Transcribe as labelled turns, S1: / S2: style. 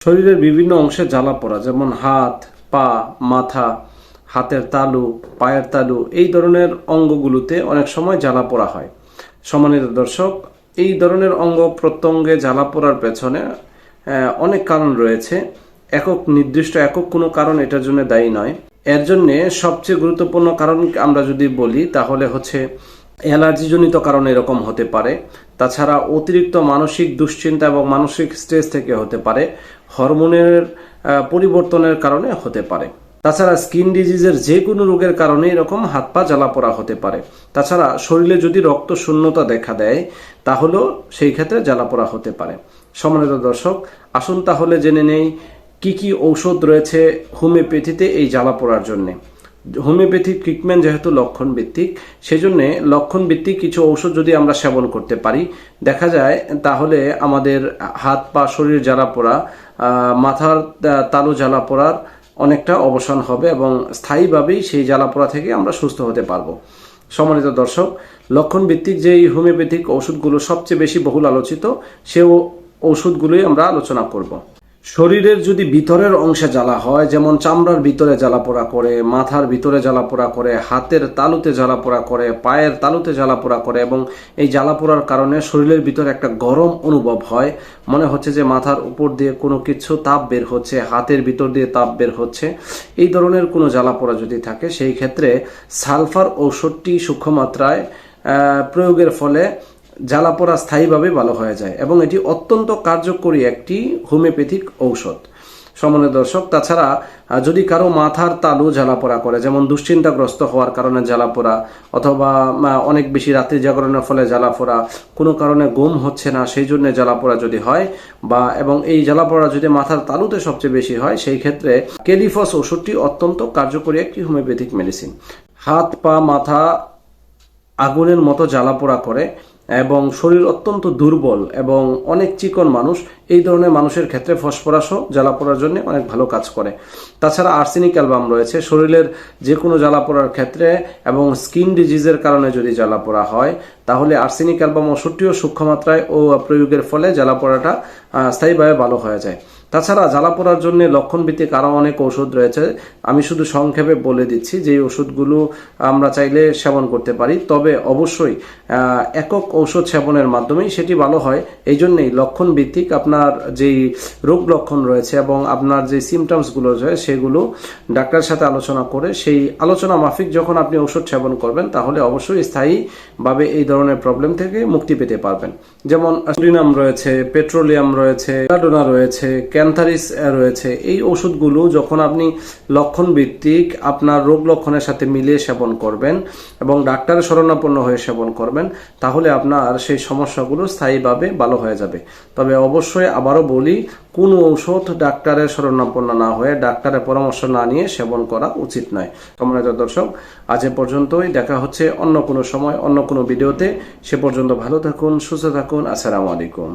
S1: শরীরের বিভিন্ন অংশে জ্বালা পোড়া, যেমন হাত, পা, মাথা, হাতের তালু, পায়ের তালু, এই ধরনের অঙ্গগুলোতে অনেক সময় জ্বালা পোড়া হয়। সম্মানিত দর্শক, এই ধরনের অঙ্গ প্রত্যঙ্গে জ্বালা পোড়ার পেছনে অনেক কারণ রয়েছে। নির্দিষ্ট একক কোনো কারণ এটার জন্য দায়ী নয়। এর জন্যে সবচেয়ে গুরুত্বপূর্ণ কারণ আমরা যদি বলি তাহলে হচ্ছে অ্যালার্জিজনিত কারণে এরকম হতে পারে। তাছাড়া অতিরিক্ত মানসিক দুশ্চিন্তা এবং মানসিক স্ট্রেস থেকে হতে পারে। হরমোনের পরিবর্তনের কারণে হতে পারে। তাছাড়া স্কিন ডিজিজের যে কোনো রোগের কারণে এরকম হাত পা জ্বালা পোড়া হতে পারে। তাছাড়া শরীরে যদি রক্ত শূন্যতা দেখা দেয় তাহলেও সেই ক্ষেত্রে জ্বালা পোড়া হতে পারে। সম্মানিত দর্শক, আসুন তাহলে জেনে নেই কি কি ঔষধ রয়েছে হোমিওপ্যাথিতে এই জ্বালা পোড়ার জন্যে। হোমিওপ্যাথিক ট্রিটমেন্ট যেহেতু লক্ষণ ভিত্তিক, সেজন্য লক্ষণ ভিত্তিক কিছু ঔষধ যদি আমরা সেবন করতে পারি, দেখা যায় তাহলে আমাদের হাত পা শরীর জ্বালা পোড়া, মাথার তালু জ্বালা পোড়ার অনেকটা অবসান হবে এবং স্থায়ীভাবেই সেই জ্বালা পোড়া থেকে আমরা সুস্থ হতে পারবো। সম্মানিত দর্শক, লক্ষণ ভিত্তিক যেই হোমিওপ্যাথিক ওষুধগুলো সবচেয়ে বেশি বহুল আলোচিত, সে ওষুধগুলোই আমরা আলোচনা করব। শরীরের যদি ভিতরের অংশে জ্বালা হয়, যেমন চামড়ার ভিতরে জ্বালা পোড়া করে, মাথার ভিতরে জ্বালা পোড়া করে, হাতের তালুতে জ্বালা পোড়া করে, পায়ের তালুতে জ্বালা পোড়া করে এবং এই জ্বালা পোড়ার কারণে শরীরের ভিতরে একটা গরম অনুভব হয়, মনে হচ্ছে যে মাথার উপর দিয়ে কোনো কিছু তাপ বের হচ্ছে, হাতের ভিতর দিয়ে তাপ বের হচ্ছে, এই ধরনের কোনো জ্বালা পোড়া যদি থাকে, সেই ক্ষেত্রে সালফার ঔষধটি সূক্ষ্ম মাত্রায় প্রয়োগের ফলে জ্বালা পোড়া স্থায়ীভাবে ভালো হয়ে যায় এবং এটি অত্যন্ত কার্যকরী একটি হোমিওপ্যাথিক ঔষধ। সম্মানিত দর্শক, তাছাড়া যদি কারো মাথার তালু জ্বালা পোড়া করে, যেমন দুশ্চিন্তাগ্রস্ত হওয়ার কারণে জ্বালা পোড়া, অথবা অনেক বেশি রাত্রি জাগরণের ফলে জ্বালা পোড়া, কোনো কারণে ঘুম হচ্ছে না সেই জন্য জ্বালা পোড়া যদি হয়, এবং এই জ্বালা পোড়া যদি মাথার তালুতে সবচেয়ে বেশি হয়, সেই ক্ষেত্রে কেলিফস ওষুধটি অত্যন্ত কার্যকরী একটি হোমিওপ্যাথিক মেডিসিন। হাত পা মাথা আগুনের মতো জ্বালা পোড়া করে এবং শরীর অত্যন্ত দুর্বল এবং অনেক চিকন মানুষ, এই ধরনের মানুষের ক্ষেত্রে ফসফরাসও জ্বালা পোড়ার জন্য অনেক ভালো কাজ করে। তাছাড়া আর্সেনিক অ্যালবাম রয়েছে শরীরের যে কোনো জ্বালা পোড়ার ক্ষেত্রে, এবং স্কিন ডিজিজের কারণে যদি জ্বালা পোড়া হয় তাহলে আর্সেনিক অ্যালবাম ওষুধটিও সূক্ষ্ম মাত্রায় ও প্রয়োগের ফলে জ্বালা পোড়াটা স্থায়ীভাবে ভালো হয়ে যায়। তাছাড়া জ্বালা পোড়ার জন্য লক্ষণভিত্তিক আরও অনেক ওষুধ রয়েছে, আমি শুধু সংক্ষেপে বলে দিচ্ছি যে ওষুধগুলো আমরা চাইলে সেবন করতে পারি, তবে অবশ্যই একক ঔষধ সেবনের মাধ্যমেই সেটি ভালো হয়। এই জন্যেই লক্ষণ ভিত্তিক আপনার যেই রোগ লক্ষণ রয়েছে এবং আপনার যে সিমটমসগুলো রয়েছে সেগুলো ডাক্তারের সাথে আলোচনা করে সেই আলোচনা মাফিক যখন আপনি ওষুধ সেবন করবেন তাহলে অবশ্যই স্থায়ীভাবে এই ধরনের প্রবলেম থেকে মুক্তি পেতে পারবেন। যেমন সুরিনাম রয়েছে, পেট্রোলিয়াম রয়েছে, বেলাডোনা রয়েছে, ক্যান্থারিস রয়েছে। এই ওষুধগুলো যখন আপনি লক্ষণ ভিত্তিক আপনার রোগ লক্ষণের সাথে মিলিয়ে সেবন করবেন এবং ডাক্তারের শরণাপন্ন হয়ে সেবন করবেন, তাহলে আপনার সেই সমস্যাগুলো স্থায়ীভাবে ভালো হয়ে যাবে। তবে অবশ্যই আবারও বলি, কোন ঔষধ ডাক্তারের শরণাপন্ন না হয়ে ডাক্তারের পরামর্শ না নিয়ে সেবন করা উচিত নয়। সম্মানিত দর্শক, আজ এ পর্যন্তই। দেখা হচ্ছে অন্য কোনো সময় অন্য কোনো ভিডিওতে। সে পর্যন্ত ভালো থাকুন, সুস্থ থাকুন। আসসালামু আলাইকুম।